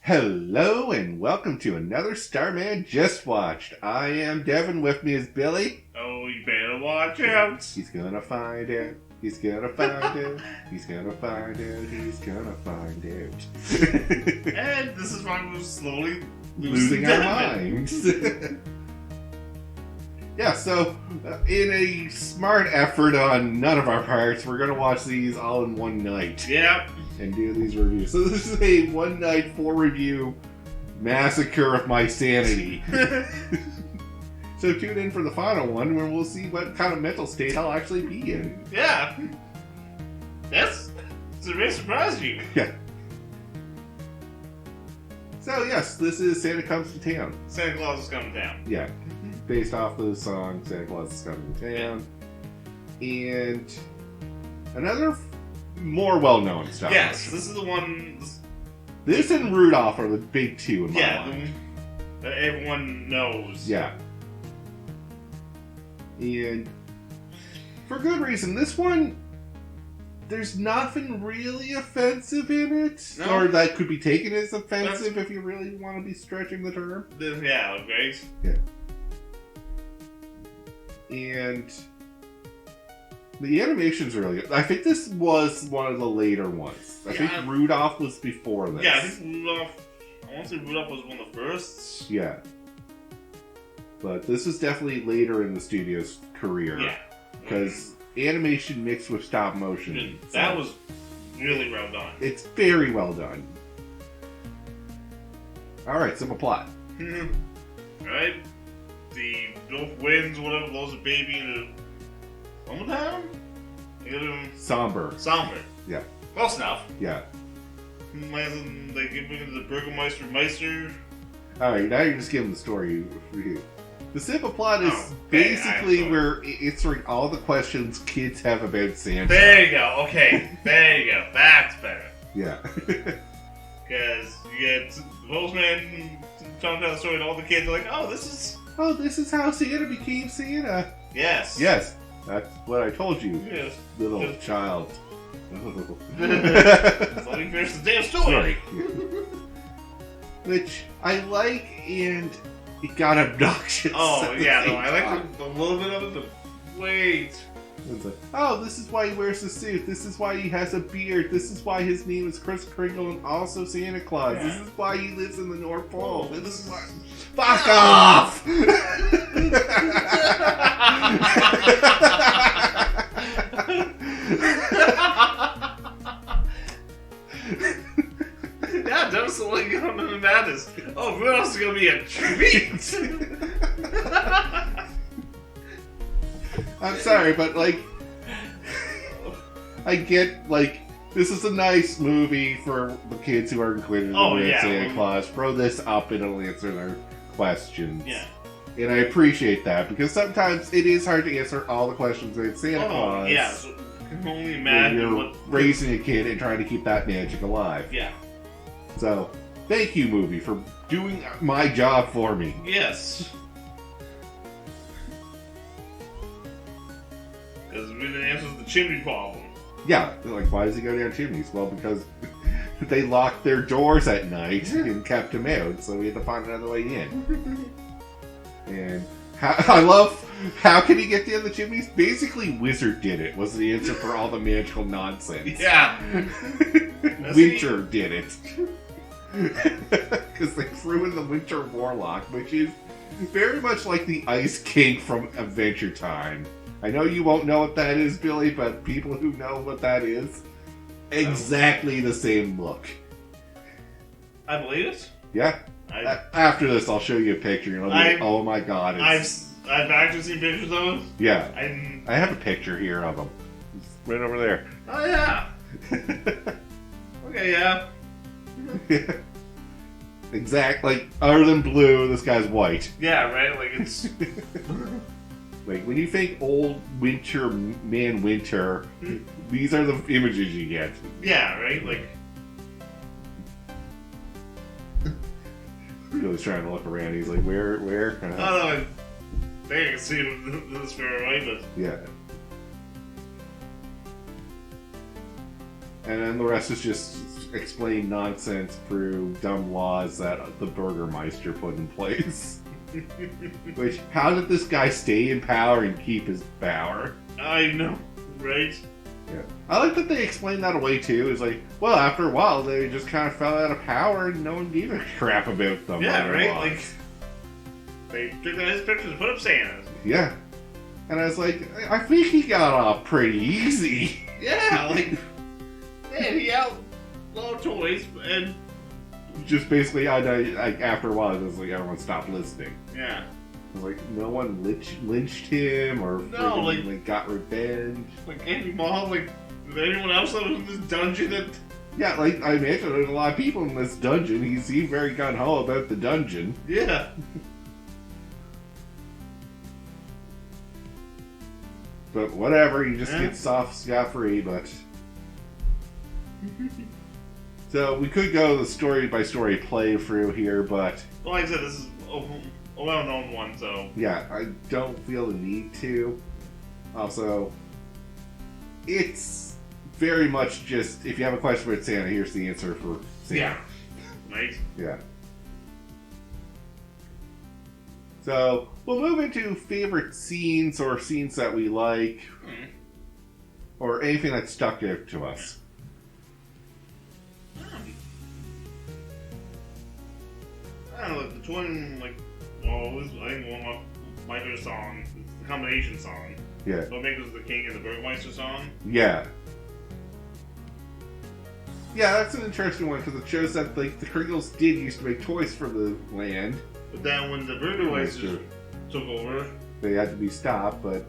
Hello and welcome to another Starman Just Watched. I am Devin, with me is Billy. Oh, you better watch out. He's gonna find out. He's gonna find out. He's gonna find out. He's gonna find out. And this is why we're slowly Losing our minds. Yeah, so in a smart effort on none of our parts, we're gonna watch these all in one night. Yep. And do these reviews. So this is a one night, 4-review massacre of my sanity. So tune in for the final one where we'll see what kind of mental state I'll actually be in. Yeah. It's a very surprise you. Yeah. So yes, this is Santa Comes to Town. Santa Claus is coming down. Yeah. Based off the song Santa Claus is Coming to Town. And another more well-known stuff. Yes, this is the one. This and Rudolph are the big two in my mind. That everyone knows. Yeah. And for good reason. This one, there's nothing really offensive in it. No. Or that could be taken as offensive if you really want to be stretching the term. Yeah, right? Yeah. And the animation's really good. I think this was one of the later ones. I think Rudolph was before this. Yeah, I think Rudolph. I want to say Rudolph was one of the first. Yeah. But this was definitely later in the studio's career. Yeah. Because animation mixed with stop motion. That was really well done. It's very well done. Alright, simple plot. Right? The North Winds, whatever, blows a baby in a summertime? Somber. Somber. Yeah. Close enough. Yeah. They give him to the Burgermeister Meister. Alright, now you're just giving the story. The simple plot is okay, basically where answering all the questions kids have about Santa. There you go. Okay. There you go. That's better. Yeah. Because you get the postman telling the story, and all the kids are like, "Oh, this is how Santa became Santa." Yes. Yes. That's what I told you, Yes. little child. Let me finish the damn story. Sorry. Which I like, and it got obnoxious. Oh, yeah, no, I time. like a little bit of it, but wait. It's like, oh, this is why he wears a suit. This is why he has a beard. This is why his name is Kris Kringle and also Santa Claus. Yeah. This is why he lives in the North Pole. Oh, This is why. Fuck off! Yeah, that was the one going to the madness. Oh, Rudolph's going to be a treat! I'm sorry, but like, I get like this is a nice movie for the kids who are included in Santa Claus. Throw this up and it'll answer their questions. Yeah. And I appreciate that because sometimes it is hard to answer all the questions with Santa Claus. Yeah, so I can only imagine when you're what raising a kid and trying to keep that magic alive. Yeah. So, thank you, movie, for doing my job for me. Yes. Because it really answers the chimney problem. Yeah, like, why does he go down chimneys? Well, because they locked their doors at night and kept him out, so we had to find another way in. And I love, how can he get down the chimneys? Basically, Wizard did it, was the answer for all the magical nonsense. Yeah. Winter did it. Because they threw in the Winter Warlock, which is very much like the Ice King from Adventure Time. I know you won't know what that is, Billy, but people who know what that is, exactly the same look. I believe it. Yeah. After this, I'll show you a picture, and I'll be like, oh my god. I've actually seen pictures of it. Yeah. I have a picture here of him. It's right over there. Oh, yeah. Okay, yeah. Exactly. Like, other than blue, this guy's white. Yeah, right? Like, it's... Like, when you think old winter, winter, these are the images you get. Yeah, right? Like... Billy's trying to look around. He's like, where? I don't know. I think I can see this far away, but... Yeah. And then the rest is just explain nonsense through dumb laws that the Burgermeister put in place. Which, how did this guy stay in power and keep his power? I know, right? Yeah. I like that they explained that away too. It's like, well, after a while, they just kind of fell out of power and no one gave a crap about them. Yeah, right? Like, they took out his pictures and put up Santa's. Yeah. And I was like, I think he got off pretty easy. Yeah, like, man, he outlawed toys and... Just basically, like, after a while, it was like everyone stopped listening. Yeah. It was like, no one lynched him or like got revenge. Like, Andy Mall, like, is there anyone else that was in this dungeon that... Yeah, like, I imagine there's a lot of people in this dungeon. He seemed very gung-ho about the dungeon. Yeah. But whatever, he just gets off scot-free, but... So, we could go the story-by-story playthrough here, but... Well, like I said, this is a well-known one, so... Yeah, I don't feel the need to. Also, it's very much just, if you have a question about Santa, here's the answer for Santa. Yeah. Right? Yeah. So, we'll move into favorite scenes or scenes that we like, or anything that stuck out to us. I don't know, like the twin, like, well, I think one of my favorite songs is the combination song. Yeah. So Make Us the King and the Burgermeister song. Yeah. Yeah, that's an interesting one because it shows that like the Kringles did used to make toys for the land. But then when the Burgermeister took over, they had to be stopped. But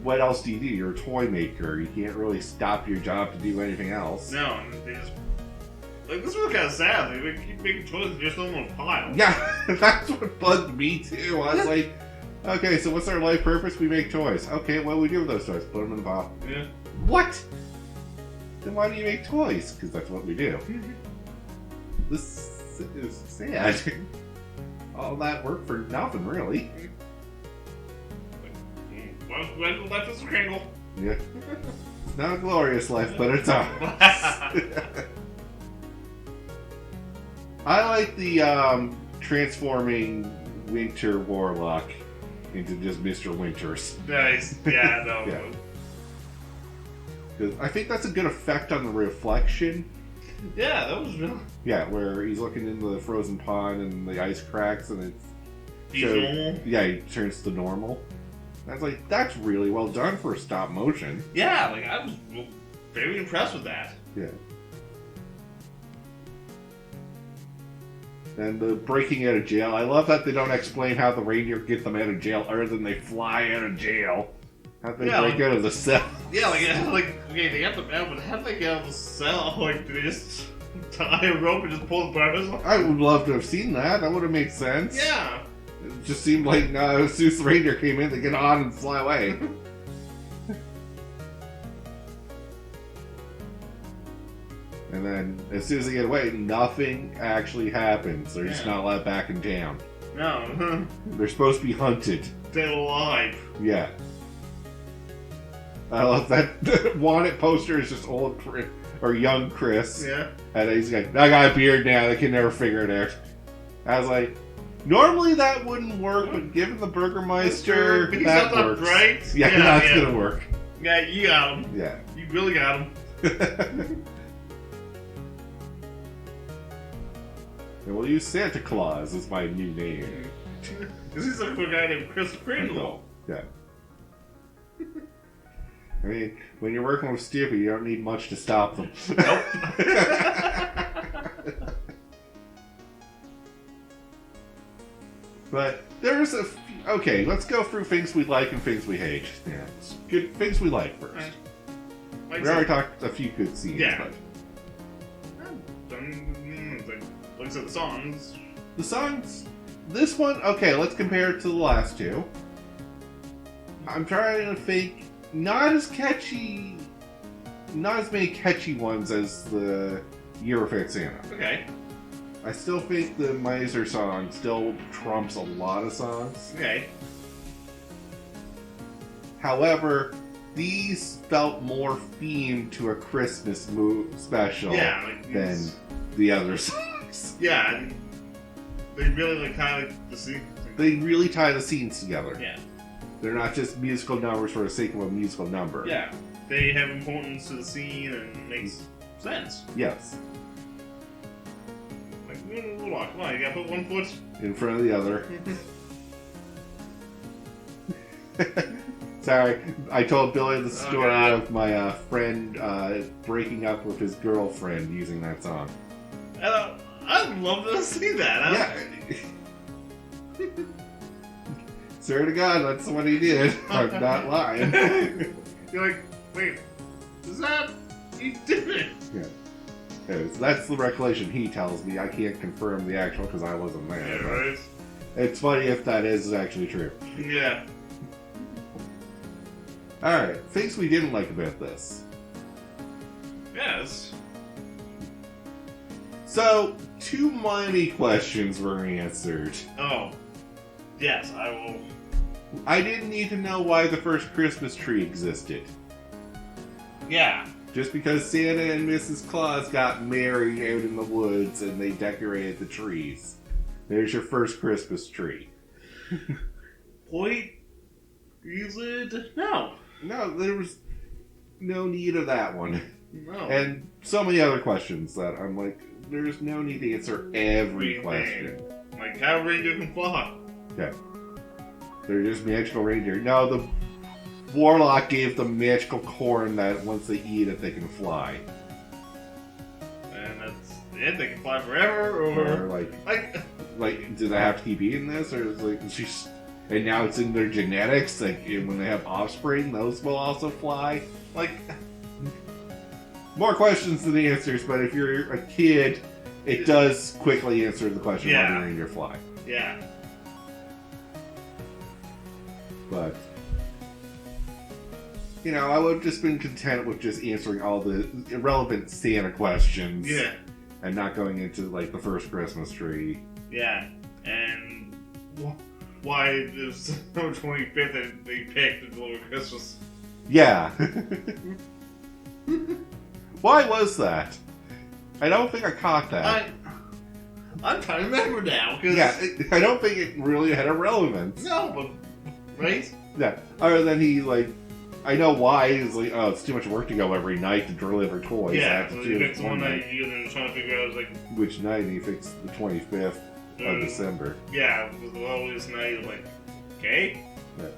what else do? You're a toy maker. You can't really stop your job to do anything else. No, and they just like this was kind of sad. They keep making toys and just throw them in a pile. Yeah, that's what bugged me too. I was like, okay, so what's our life purpose? We make toys. Okay, what do we do with those toys? Put them in the pile. Yeah. What? Then why do you make toys? Because that's what we do. This is sad. All that work for nothing, really. Well, life is a Kringle. Yeah. It's not a glorious life, but it's ours. I like the transforming Winter Warlock into just Mr. Winters. Nice. Yeah, no. Yeah. I think that's a good effect on the reflection. Yeah, that was real. Yeah, where he's looking into the frozen pond and the ice cracks and it's... He's normal. Yeah, he turns to normal. I was like, that's really well done for stop motion. Yeah, like I was very impressed with that. Yeah. And the breaking out of jail. I love that they don't explain how the reindeer get them out of jail other than they fly out of jail. How'd they break out of the cell? Yeah, okay, they got them out, but how'd they get out of the cell? Like, did they just tie a rope and just pull the barbers off? I would love to have seen that. That would have made sense. Yeah. It just seemed like as soon as the reindeer came in, they get on and fly away. And then, as soon as they get away, nothing actually happens. They're just not allowed back in town. No. They're supposed to be hunted. Stay alive. Yeah. I love that wanted poster is just old Chris, or young Chris. Yeah. And he's like, I got a beard now, they can never figure it out. I was like, normally that wouldn't work, but given the Burgermeister, that works. Right? Yeah, that's gonna work. Yeah, you got him. Yeah. You really got him. And we'll use Santa Claus as my new name. Because he's looking for a guy named Chris Kringle. Yeah. I mean, when you're working with Stupid, you don't need much to stop them. Nope. But there's a few, okay, let's go through things we like and things we hate. Yeah. Good things we like first. We already talked a few good scenes. Yeah. But... Like I said, the songs. The songs, this one, okay, let's compare it to the last two. I'm trying to think, not as many catchy ones as the Year Without Santa. Okay. I still think the Miser song still trumps a lot of songs. Okay. However, these felt more themed to a Christmas special than the other songs. Yeah, and they really tie the scene. They really tie the scenes together. Yeah. They're not just musical numbers for the sake of a musical number. Yeah. They have importance to the scene and makes sense. Yes. Like, hold on, come on, you gotta put one foot in front of the other. Sorry, I told Billy the story of my friend breaking up with his girlfriend using that song. I'd love to see that. Yeah. Swear to God, that's what he did. I'm not lying. You're like, wait, is that... He did it! Yeah. So that's the recollection he tells me. I can't confirm the actual because I wasn't there. Yeah, right? It's funny if that is actually true. Yeah. Alright, things we didn't like about this. Yes. So, too many questions were answered. Oh. Yes, I will. I didn't need to know why the first Christmas tree existed. Yeah. Just because Santa and Mrs. Claus got married out in the woods and they decorated the trees. There's your first Christmas tree. Point? Used? No. No, there was no need of that one. No. And so many other questions that I'm like, there's no need to answer every question. Like, how reindeer can fly? Okay. They're just magical reindeer. No, the warlock gave them magical corn that once they eat it, they can fly. And that's it? They can fly forever? Or like, do they have to keep eating this? Or is like, she's... And now it's in their genetics, like, when they have offspring, those will also fly? Like... More questions than answers, but if you're a kid, it does quickly answer the question, why do reindeer fly? Yeah. But, you know, I would have just been content with just answering all the irrelevant Santa questions. Yeah. And not going into, like, the first Christmas tree. Yeah. And why December 25th and they picked to deliver Christmas? Yeah. Why was that? I don't think I caught that. I'm trying to remember now. Cause I don't think it really had a relevance. No, but... Right? Yeah. Other than he, like... I know why. He's like, oh, it's too much work to go every night to deliver toys. Yeah, so he fixed one night, and then trying to figure out, like... Which night? And he fixed the 25th of December. Yeah, it was the lowest night, like... Okay? Yeah.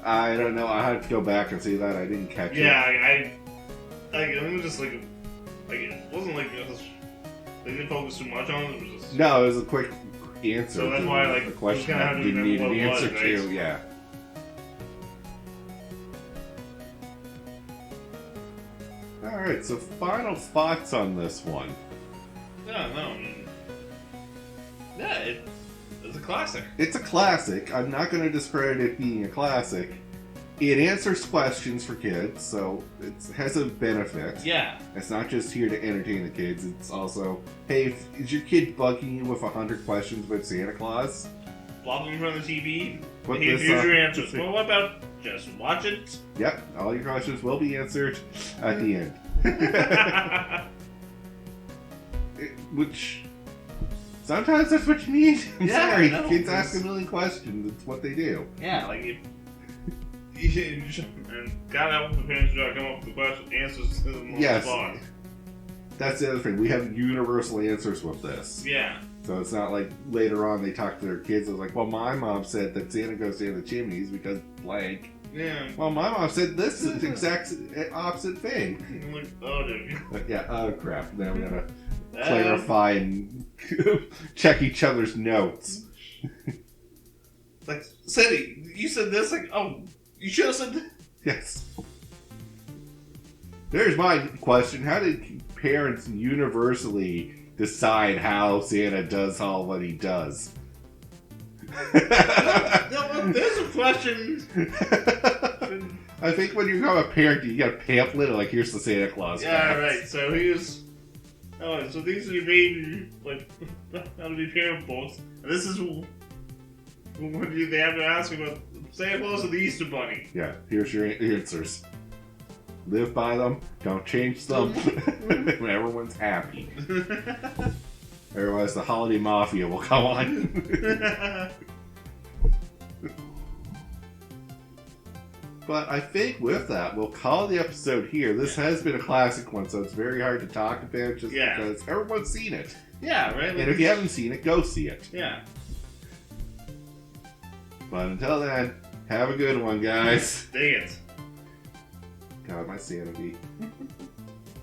I don't know. I had to go back and see that. I didn't catch it. Yeah, it was just like it wasn't like they didn't focus too much on it. It was just no, it was a quick answer. So that's why the question I didn't need an answer to. Right? Yeah. All right. So final thoughts on this one. Yeah, no, I mean, yeah, it's a classic. It's a classic. I'm not going to discredit it being a classic. It answers questions for kids, so it has a benefit. Yeah. It's not just here to entertain the kids. It's also, hey, is your kid bugging you with 100 questions about Santa Claus? Plop them in front of the TV. Put Here's this your answers. Well, what about just watch it? Yep, all your questions will be answered at the end. Which... sometimes that's what you need. I'm sorry, no, kids ask a million questions. It's what they do. Yeah, like if and God help the parents try to come up with the question answers to them on the spot. That's the other thing. We have universal answers with this. Yeah. So it's not like later on they talk to their kids. It's like, well, my mom said that Santa goes down the chimneys because blank. Yeah. Well, my mom said this is the exact opposite thing. I'm like, oh, dude. Yeah. Oh crap. Now we gotta clarify and check each other's notes. Like, Sadie, you said this. Like, oh, you should have said that. Yes. There's my question. How did parents universally decide how Santa does all what he does? No, there's a question. I think when you become a parent, you get a pamphlet like, here's the Santa Claus Yeah, facts. right. So here's... Oh, so these are your baby, like, how to be parent books. And this is... What do they have to ask about Santa Claus and the Easter Bunny. Yeah, here's your answers. Live by them, don't change them. Everyone's happy. Otherwise, the holiday mafia will come on. But I think with that, we'll call the episode here. This has been a classic one, so it's very hard to talk about just because everyone's seen it. Yeah, right? And if you haven't seen it, go see it. Yeah. But until then, have a good one, guys. Dang it. God, my sanity.